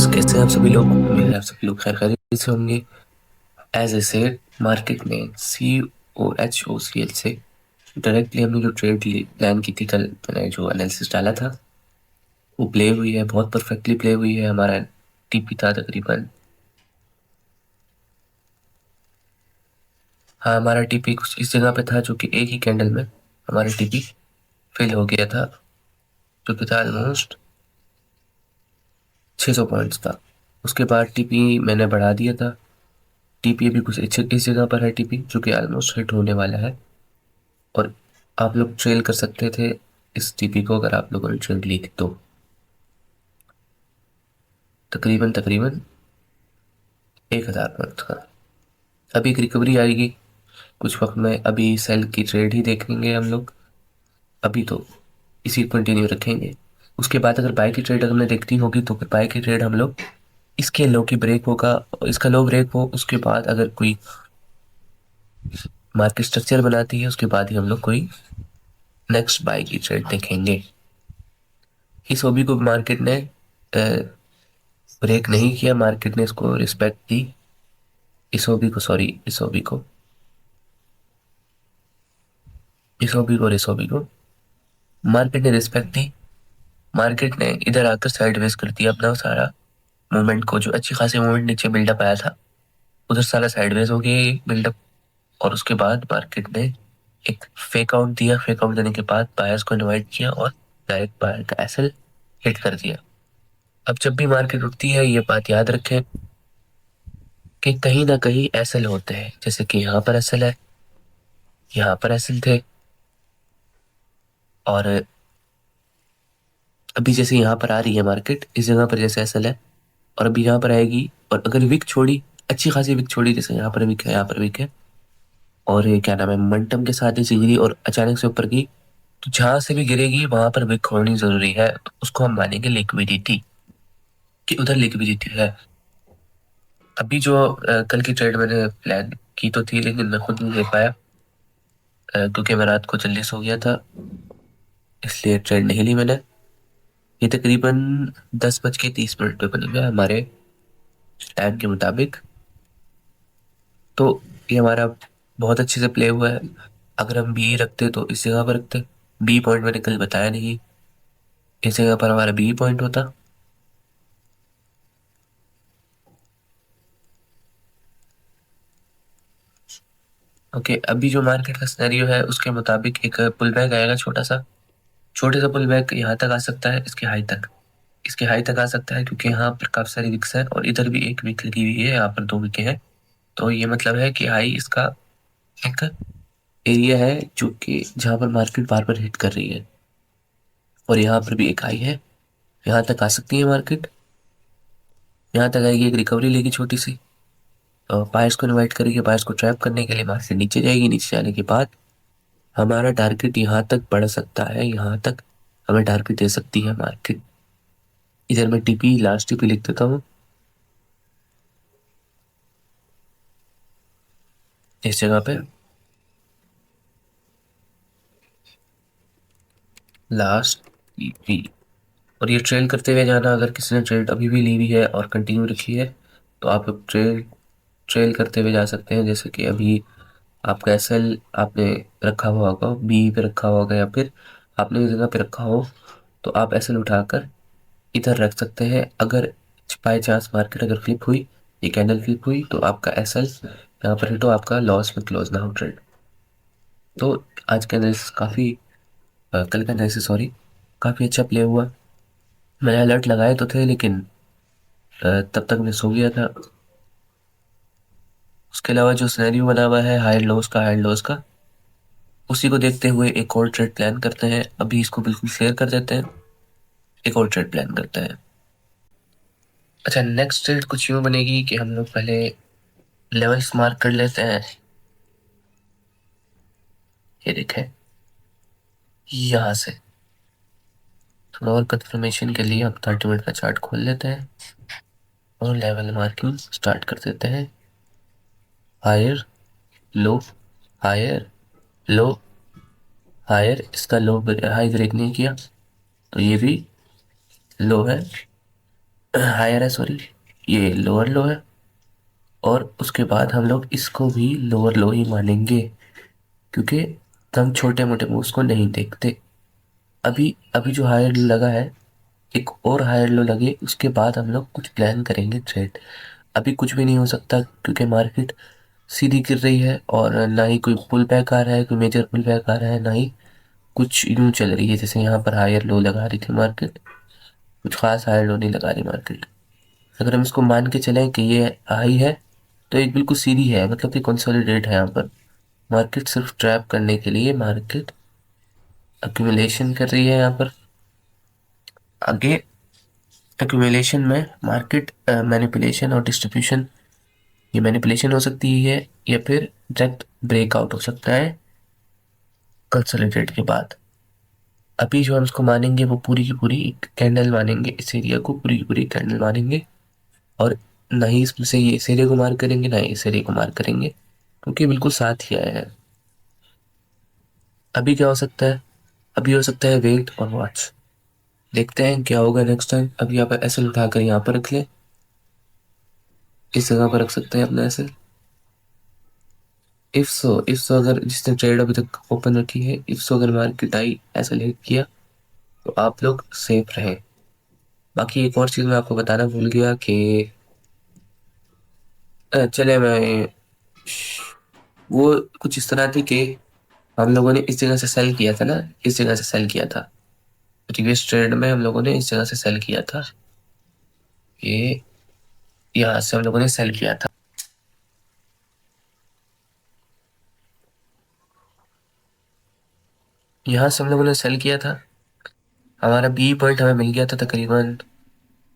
कैसे हैं आप सभी लोग। उम्मीद है आप सभी लोग खैर खैरियत से होंगे। एज ए सेड, मार्केट ने COHOCL से डायरेक्टली हमने जो ट्रेड प्लान की थी, कल मैंने जो एनालिसिस डाला था वो प्ले हुई है, बहुत परफेक्टली प्ले हुई है। हमारा टीपी था तकरीबन, हाँ हमारा टीपी कुछ इस जगह पे था जो कि एक ही कैंडल में हमारा टीपी फिल हो गया था, जो कि था ऑलमोस्ट 600 पॉइंट्स था। उसके बाद टीपी मैंने बढ़ा दिया था। टीपी अभी कुछ इस जगह पर है, टीपी जो कि ऑलमोस्ट हिट होने वाला है। और आप लोग ट्रेल कर सकते थे इस टीपी को अगर आप लोगों ने ट्रेड ली थी तो तकरीबन तकरीबन 1000 पॉइंट का। अभी एक रिकवरी आएगी कुछ वक्त में, अभी सेल की ट्रेड ही देखेंगे हम लोग। अभी तो इसी कंटिन्यू रखेंगे। उसके बाद अगर बाय की ट्रेड हमने देखनी होगी तो फिर बाय की ट्रेड हम लोग इसके लो की ब्रेक होगा, इसका लो ब्रेक हो उसके बाद अगर कोई मार्केट स्ट्रक्चर बनाती है उसके बाद ही हम लोग कोई नेक्स्ट बाय की ट्रेड देखेंगे। इस हॉबी को मार्केट ने ब्रेक नहीं किया, मार्केट ने इसको रिस्पेक्ट दी। इस हॉबी को मार्केट ने रिस्पेक्ट दी। मार्केट ने इधर आकर साइडवेज कर दिया अपना सारा मूवमेंट को, जो अच्छी खासी मूवमेंट नीचे बिल्डअप आया था उधर सारा साइडवेज हो गया बिल्डअप। और उसके बाद मार्केट ने एक फेक आउट दिया, फेक आउट देने के बाद बायर्स को इनवाइट किया और डायरेक्ट बायर का एसएल हिट कर दिया। अब जब भी मार्केट उठती है ये बात याद रखें कि कहीं ना कहीं एसएल होते हैं, जैसे कि यहाँ पर एसएल है, यहाँ पर एसएल थे, और अभी जैसे यहाँ पर आ रही है मार्केट इस जगह पर जैसे एसएल है, और अभी यहाँ पर आएगी। और अगर विक छोड़ी, अच्छी खासी विक छोड़ी, जैसे यहाँ पर विक है, यहाँ पर विक है, और ये क्या नाम है मोमेंटम के साथ नीचे गिरी और अचानक से ऊपर गई, तो जहां से भी गिरेगी वहां पर विक होनी जरूरी है, तो उसको हम मानेंगे लिक्विडिटी, कि उधर लिक्विडिटी है। अभी जो कल की ट्रेड मैंने प्लान की तो थी लेकिन मैं खुद नहीं ले पाया, क्योंकि मैं रात को जल्दी सो गया था, इसलिए ट्रेड नहीं ली मैंने। ये तकरीबन 10:30 पे बनी है हमारे टाइम के मुताबिक। तो ये हमारा बहुत अच्छे से प्ले हुआ है। अगर हम बी रखते तो इस जगह पर रखते, बी पॉइंट मैंने कल बताया नहीं, इस जगह पर हमारा बी पॉइंट होता। ओके, अभी जो मार्केट का सिनेरियो है उसके मुताबिक एक पुल बैक आएगा, छोटे सा पुल बैक यहाँ तक आ सकता है, इसके हाई तक आ सकता है, क्योंकि यहाँ पर काफी सारी विक्स है और इधर भी एक विक लगी हुई है, यहाँ पर 2 विकें हैं। तो ये मतलब है कि हाई इसका एक एरिया है जो कि जहाँ पर मार्केट बार बार हिट कर रही है, और यहाँ पर भी एक हाई है, यहाँ तक आ सकती है मार्केट, यहाँ तक आएगी, एक रिकवरी लेगी छोटी सी, बायर्स को इनवाइट करेगी, बायर्स को ट्रैप करने के लिए मार्केट नीचे जाएगी। नीचे जाने के बाद हमारा टारगेट यहाँ तक बढ़ सकता है, यहाँ तक हमें टारगेट दे सकती है मार्केट। इधर मैं टीपी लास्ट टीपी लिख देता हूँ इस जगह पे, लास्ट टीपी। और ये ट्रेल करते हुए जाना, अगर किसी ने ट्रेड अभी भी ली हुई है और कंटिन्यू रखी है तो आप ट्रेल ट्रेल करते हुए जा सकते हैं। जैसे कि अभी आपका एसएल आपने रखा हुआ होगा, बी पे रखा हुआ होगा, या फिर आपने इस जगह पे रखा हो, तो आप एसएल उठाकर इधर रख सकते हैं। अगर बाई चांस मार्केट अगर फ्लिप हुई, ये कैंडल फ्लिप हुई, तो आपका एसएल यहाँ पर हिटो, आपका लॉस में क्लोज ना हो ट्रेड। तो आज का एनालिसिस काफ़ी, कल का एनालिसिस सॉरी, काफ़ी अच्छा प्ले हुआ। मैंने अलर्ट लगाए तो थे लेकिन तब तक मैं सो गया था। उसके अलावा जो सिनेरियो बना हुआ है हायर लॉस का, उसी को देखते हुए एक और ट्रेड प्लान करते हैं। अभी इसको बिल्कुल क्लियर कर देते हैं, एक और ट्रेड प्लान करते हैं। अच्छा, नेक्स्ट ट्रेड कुछ यूँ बनेगी कि हम लोग पहले लेवल्स मार्क कर लेते हैं। ये देखें, यहाँ से थोड़ा और कंफर्मेशन के लिए हम 30 मिनट का चार्ट खोल लेते हैं और लेवल मार्किंग स्टार्ट कर देते हैं। Higher low, higher low, higher, इसका लो हाई ब्रेक नहीं किया तो ये भी लो है, हायर है, सॉरी, ये लोअर लो है। और उसके बाद हम लोग इसको भी लोअर लो ही मानेंगे, क्योंकि हम छोटे मोटे मूव्स को नहीं देखते। अभी अभी जो हायर लो लगा है, एक और हायर लो लगे उसके बाद हम लोग कुछ प्लान करेंगे ट्रेड। अभी कुछ भी नहीं हो सकता, क्योंकि मार्केट सीधी गिर रही है और ना ही कोई पुल बैक आ रहा है, कोई मेजर पुल बैक आ रहा है, ना ही कुछ यूं चल रही है जैसे यहाँ पर हायर लो लगा रही थी मार्केट। कुछ खास हायर लो नहीं लगा रही मार्केट। अगर हम इसको मान के चलें कि ये हाई है, तो एक बिल्कुल सीधी है, मतलब कि कंसोलिडेट है यहाँ पर। मार्केट सिर्फ ट्रैप करने के लिए मार्केट अक्यूमुलेशन कर रही है यहाँ पर। आगे एक्यूमुलेशन में मार्केट मैनिपुलेशन और डिस्ट्रीब्यूशन, ये मैनिपुलेशन हो सकती है या फिर डायरेक्ट ब्रेकआउट हो सकता है कंसोलिडेट के बाद। अभी जो हम इसको मानेंगे वो पूरी की पूरी एक कैंडल मानेंगे, इस एरिया को पूरी की पूरी कैंडल मानेंगे। और ना ही इसमें से ये इस एरिया को मार करेंगे, ना ही इस एरिया को मार करेंगे, क्योंकि बिल्कुल साथ ही आया है। अभी क्या हो सकता है? अभी हो सकता है वेट और वॉच। देखते हैं क्या होगा नेक्स्ट टाइम। अभी आप एसएल उठाकर यहाँ पर रख ले, इस जगह पर रख सकते हैं अपना एसएल। इफ सो अगर जिसने ट्रेड अभी तक ओपन रखी है, इफ सो अगर मार्केट आई ऐसा लेट किया, तो आप लोग सेफ रहे। बाकी एक और चीज़ मैं आपको बताना भूल गया कि चले मैं वो कुछ इस तरह थी कि हम लोगों ने इस जगह से सेल किया था ना, इस जगह से सेल किया था। प्रीवियस ट्रेड में हम लोगों ने इस जगह से सेल किया था। ये यहाँ से हम लोगों ने सेल किया था। यहाँ से हम लोगों ने सेल किया था। हमारा बी पॉइंट हमें मिल गया था तकरीबन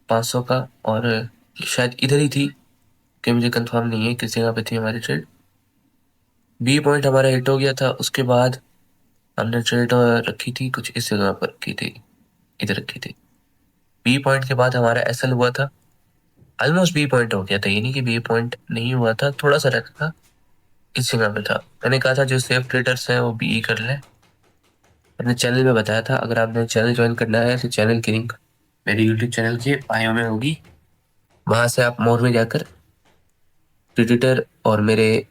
500 का। और शायद इधर ही थी, कि मुझे कंफर्म नहीं है किस जगह पे थी हमारी ट्रेड। बी पॉइंट हमारा हिट हो गया था। उसके बाद हमने ट्रेड रखी थी कुछ इस जगह पर रखी थी, इधर रखी थी। बी पॉइंट के बाद हमारा एसएल हुआ था। ऑलमोस्ट बी पॉइंट हो गया था, ये नहीं कि बी पॉइंट नहीं हुआ था, थोड़ा सा रहता था। इस जगह पे था। मैंने कहा था जो सेफ ट्रेडर्स हैं वो बी कर लें। अपने चैनल में बताया था, अगर आपने चैनल ज्वाइन करना है तो चैनल की लिंक मेरे यूट्यूब चैनल के बायो में होगी। वहां से आप मोर में जाकर प्रेडिटर और मेरे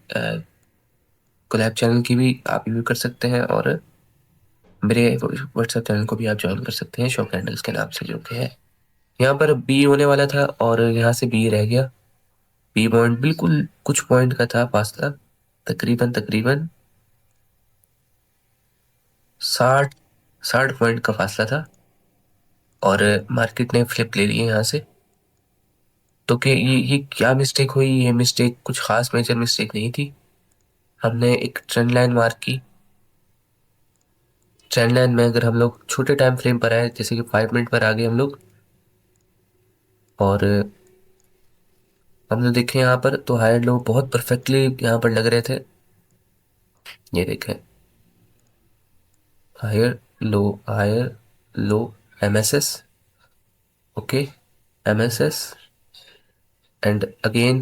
कोलैब चैनल की भी आप व्यू कर सकते हैं, और मेरे व्हाट्सएप चैनल को भी आप ज्वाइन कर सकते हैं, शो कैंडल्स के नाम से, जो कि है। यहाँ पर बी होने वाला था और यहाँ से बी रह गया। बी पॉइंट बिल्कुल कुछ पॉइंट का था फासला, तकरीबन तकरीबन 60 60 पॉइंट का फासला था। और मार्केट ने फ्लिप ले लिए यहाँ से। तो कि ये क्या मिस्टेक हुई? ये मिस्टेक कुछ खास मेजर मिस्टेक नहीं थी। हमने एक ट्रेंड लाइन मार्क की। ट्रेंड लाइन में अगर हम लोग छोटे टाइम फ्रेम पर आए, जैसे कि 5 मिनट पर आ गए हम लोग, और हमने देखे यहाँ पर तो हायर लो बहुत परफेक्टली यहाँ पर लग रहे थे। ये देखें, higher low, higher low, MSS, okay, MSS, and again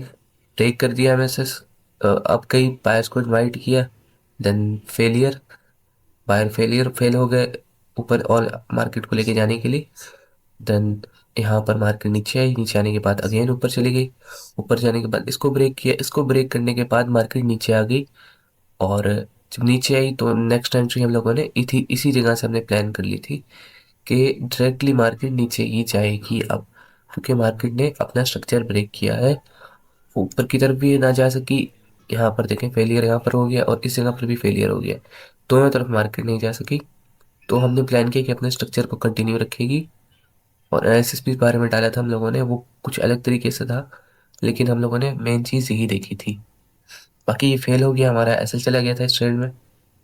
break कर दिया एमएसएस। अब कई बायर्स को इनवाइट किया, then failure, buyer failure, fail हो गए ऊपर और मार्केट को लेके जाने के लिए। देन यहाँ पर मार्केट नीचे आई, नीचे आने के बाद अगेन ऊपर चली गई। ऊपर जाने के बाद इसको ब्रेक किया, इसको ब्रेक करने के बाद मार्केट नीचे आ गई। और जब नीचे आई तो नेक्स्ट एंट्री हम लोगों ने इसी जगह से हमने प्लान कर ली थी कि डायरेक्टली मार्केट नीचे ही जाएगी अब, क्योंकि मार्केट ने अपना स्ट्रक्चर ब्रेक किया है। ऊपर की तरफ भी ना जा सकी। यहाँ पर देखें फेलियर यहाँ पर हो गया और इस जगह पर भी फेलियर हो गया। दोनों तरफ मार्केट नहीं जा सकी। तो हमने प्लान किया कि अपने स्ट्रक्चर को कंटिन्यू रखेगी। और एनालिसिस भी बारे में डाला था हम लोगों ने, वो कुछ अलग तरीके से था, लेकिन हम लोगों ने मेन चीज़ यही देखी थी। बाकी ये फेल हो गया हमारा, ऐसे चला गया था इस ट्रेड में।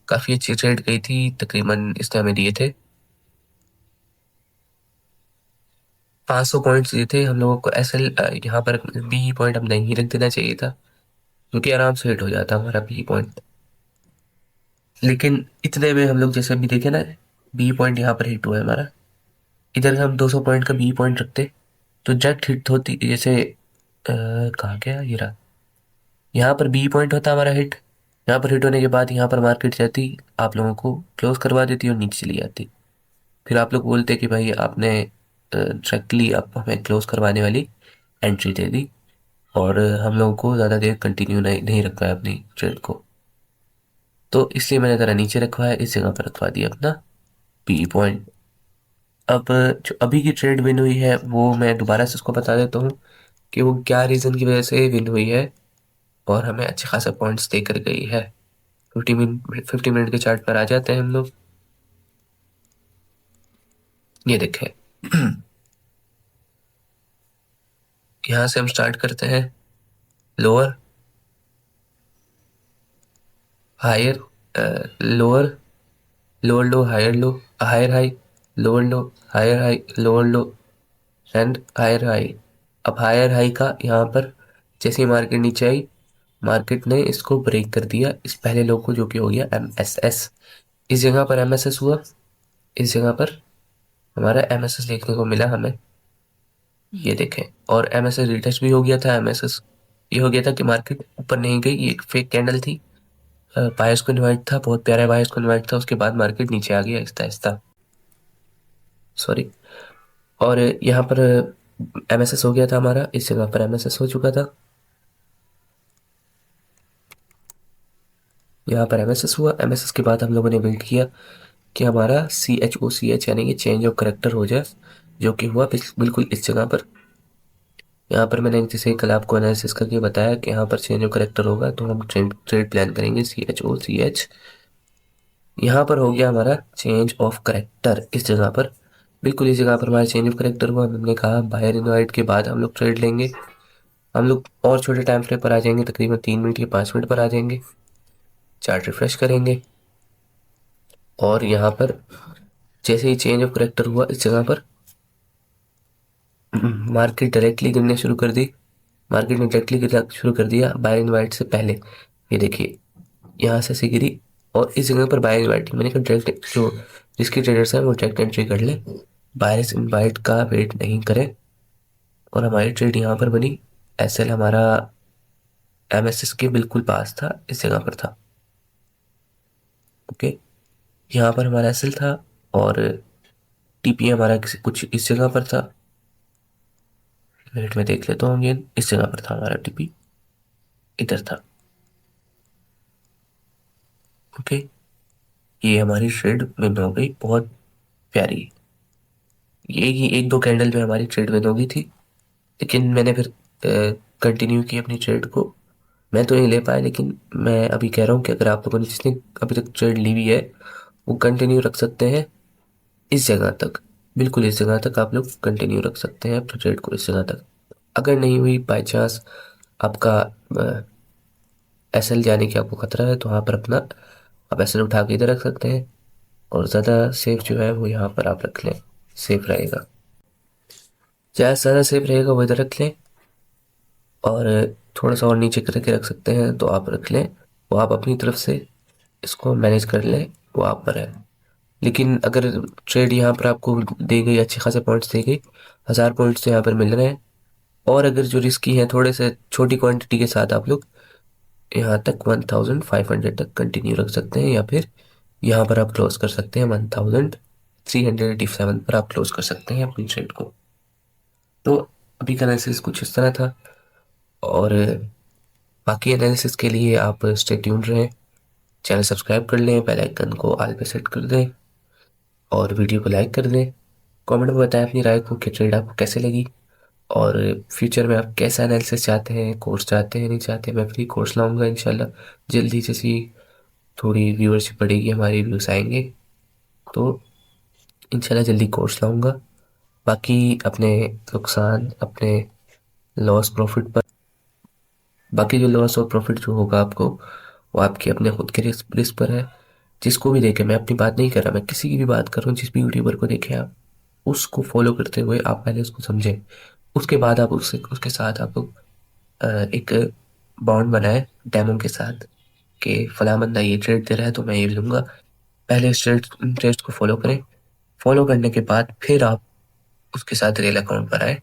काफ़ी अच्छी ट्रेड गई थी, तकरीबन इसने हमें दिए थे 500 पॉइंट्स दिए थे हम लोगों को। ऐसे यहाँ पर बी पॉइंट हम नहीं रख देना चाहिए था, क्योंकि आराम से हिट हो जाता हमारा बी पॉइंट। लेकिन इतने में हम लोग जैसे अभी देखे ना, बी पॉइंट यहाँ पर हिट हुआ है हमारा। इधर हम 200 पॉइंट का बी पॉइंट रखते तो डायरेक्ट हिट होती, जैसे कहाँ गया ये रहा, यहाँ पर बी पॉइंट होता हमारा हिट। यहाँ पर हिट होने के बाद यहाँ पर मार्केट जाती, आप लोगों को क्लोज करवा देती और नीचे चली जाती। फिर आप लोग बोलते कि भाई आपने डायरेक्टली अब हमें क्लोज करवाने वाली एंट्री दे दी और हम लोगों को ज़्यादा देर कंटिन्यू नहीं रखा है अपनी ट्रेड को। तो इसलिए मैंने ज़रा नीचे रखवा है, इस जगह पर रखवा दिया अपना पी पॉइंट। अब जो अभी की ट्रेड विन हुई है वो मैं दोबारा से उसको बता देता हूँ कि वो क्या रीज़न की वजह से विन हुई है और हमें अच्छे खासा पॉइंट्स देकर गई है। 50 मिनट के चार्ट पर आ जाते हैं हम लोग। ये देखें यहाँ से हम स्टार्ट करते हैं lower higher, lower lower low higher low, higher high, lower low higher high, lower low and higher high. अब हायर हाई का यहाँ पर जैसे ही मार्केट नीचे आई, मार्केट ने इसको ब्रेक कर दिया इस पहले लो को, जो कि हो गया MSS। इस जगह पर MSS हुआ, इस जगह पर हमारा MSS देखने को मिला हमें, ये देखें। और MSS रिटेस्ट भी हो गया था। MSS ये हो गया था कि मार्केट ऊपर नहीं गई, ये एक फेक कैंडल थी। बायर्स को इनवाइट था, बहुत प्यारा बायर्स को इनवाइट था। उसके बाद मार्केट नीचे आ गया आहिस्ता आहिस्ता, सॉरी। और यहाँ पर MSS हो गया था हमारा, इस जगह पर MSS हो चुका था, यहाँ पर MSS हुआ। MSS के बाद हम लोगों ने वेट किया कि हमारा CHOCH यानी कि चेंज ऑफ करेक्टर हो जाए, जो कि हुआ बिल्कुल इस जगह पर। यहाँ पर मैंने जैसे कल आपको एनालिसिस करके बताया कि यहाँ पर चेंज ऑफ करेक्टर होगा तो हम ट्रेड प्लान करेंगे CHOCH। यहाँ पर हो गया हमारा चेंज ऑफ करेक्टर इस जगह पर, बिल्कुल इस जगह पर हमारा चेंज ऑफ करेक्टर हुआ। हमने कहा बायर इनवाइट के बाद हम लोग ट्रेड लेंगे। हम लोग और छोटे टाइम फ्रेम पर आ जाएंगे, तकरीबन 3 मिनट या 5 मिनट पर आ जाएंगे। चार्ट रिफ्रेश करेंगे और यहाँ पर जैसे ही चेंज ऑफ करेक्टर हुआ इस जगह पर मार्केट डायरेक्टली गिरने शुरू कर दी। मार्केट ने डायरेक्टली गिरना शुरू कर दिया बाय इनवाइट से पहले। ये देखिए यहाँ से गिरी और इस जगह पर बाय इनवाइट, मैंने कहा डायरेक्ट जो जिसके ट्रेडर्स हैं वो डायरेक्ट एंट्री कर ले, बायर्स इनवाइट का वेट नहीं करें। और हमारी ट्रेड यहाँ पर बनी। SL हमारा MSS के बिल्कुल पास था, इस जगह पर था। ओके, यहाँ पर हमारा SL था और TP हमारा कुछ इस जगह पर था। मिनट में देख लेता हूँ, अगेन इस जगह पर था हमारा TP, इधर था। ओके, ये हमारी ट्रेड विन हो गई, बहुत प्यारी। ये एक दो कैंडल में हमारी ट्रेड विन हो गई थी, लेकिन मैंने फिर कंटिन्यू की अपनी ट्रेड को। मैं तो नहीं ले पाया, लेकिन मैं अभी कह रहा हूँ कि अगर आप लोगों ने जिसने अभी तक ट्रेड ली हुई है वो कंटिन्यू रख सकते हैं इस जगह तक, बिल्कुल इस जगह तक आप लोग कंटिन्यू रख सकते हैं अपनी ट्रेड को इस जगह तक। अगर नहीं हुई बाई चांस आपका SL जाने की आपको खतरा है, तो वहाँ पर अपना आप SL उठा के इधर रख सकते हैं और ज़्यादा सेफ जो है वो यहाँ पर आप रख लें, सेफ रहेगा। जहाँ ज़्यादा सेफ रहेगा वो इधर रख लें और थोड़ा सा और नीचे करके रख सकते हैं तो आप रख लें, वो आप अपनी तरफ से इसको मैनेज कर लें, वो आप पर है। लेकिन अगर ट्रेड यहाँ पर आपको दी गई, अच्छे खासे पॉइंट्स दी गई, 1000 पॉइंट्स तो यहाँ पर मिल रहे हैं। और अगर जो रिस्की है थोड़े से छोटी क्वांटिटी के साथ आप लोग यहाँ तक 1500 तक कंटिन्यू रख सकते हैं, या फिर यहाँ पर आप क्लोज कर सकते हैं 1387 पर आप क्लोज कर सकते हैं अपनी ट्रेड को। तो अभी का एनालिसिस कुछ इस तरह था और बाकी एनालिसिस के लिए आप स्टे ट्यून्ड रहें, चैनल सब्सक्राइब कर लें, बेल आइकन को ऑल पे सेट कर दें और वीडियो को लाइक कर दें। कमेंट में बताएं अपनी राय को कि ट्रेड आपको कैसे लगी और फ्यूचर में आप कैसा एनालिसिस चाहते हैं, कोर्स चाहते हैं नहीं चाहते। मैं फ्री कोर्स लाऊंगा इंशाल्लाह जल्दी, जैसी थोड़ी व्यूअरशिप बढ़ेगी, हमारे व्यूज़ आएंगे तो इंशाल्लाह जल्दी कोर्स लाऊंगा। बाकी अपने नुकसान, अपने लॉस प्रॉफिट पर, बाकी जो लॉस और प्रॉफिट जो होगा आपको, वो आपके अपने खुद के रिस्क पर है। जिसको भी देखे, मैं अपनी बात नहीं कर रहा, मैं किसी की भी बात कर रहा हूँ, जिस भी यूट्यूबर को देखे आप उसको फॉलो करते हुए आप पहले उसको समझें, उसके बाद आप उससे उसके साथ आप लोग एक बॉन्ड बनाए डेमो के साथ कि फला बंदा ये ट्रेड दे रहा है तो मैं ये लूँगा। पहले इस ट्रेड को फॉलो करें, फॉलो करने के बाद फिर आप उसके साथ रियल अकाउंट पर आए।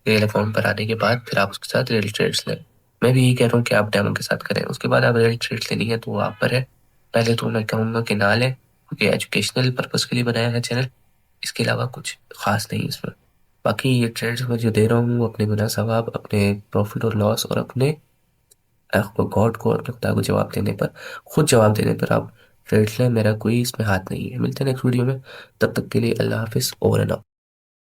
रियल अकाउंट पर आने के बाद फिर आप उसके साथ रियल ट्रेड्स लें। मैं भी यही कह रहा हूँ कि आप डेमो के साथ करें, उसके बाद आप रियल ट्रेड्स लेनी है तो वो आप पर है। पहले तो मैं कहूँगा कि ना लें, क्योंकि एजुकेशनल पर्पज़ के लिए बनाया है चैनल, इसके अलावा कुछ खास नहीं इसमें। बाकी ये ट्रेड्स मैं जो दे रहा हूँ वो अपने गुनाह सवाब, अपने प्रॉफिट और लॉस, और अपने आपको गॉड को और खुदा को जवाब देने पर, खुद जवाब देने पर आप ट्रेड्स लें। मेरा कोई इसमें हाथ नहीं है। मिलते हैं नेक्स्ट वीडियो में, तब तक के लिए अल्लाह हाफिज़, ओवर एंड आउट।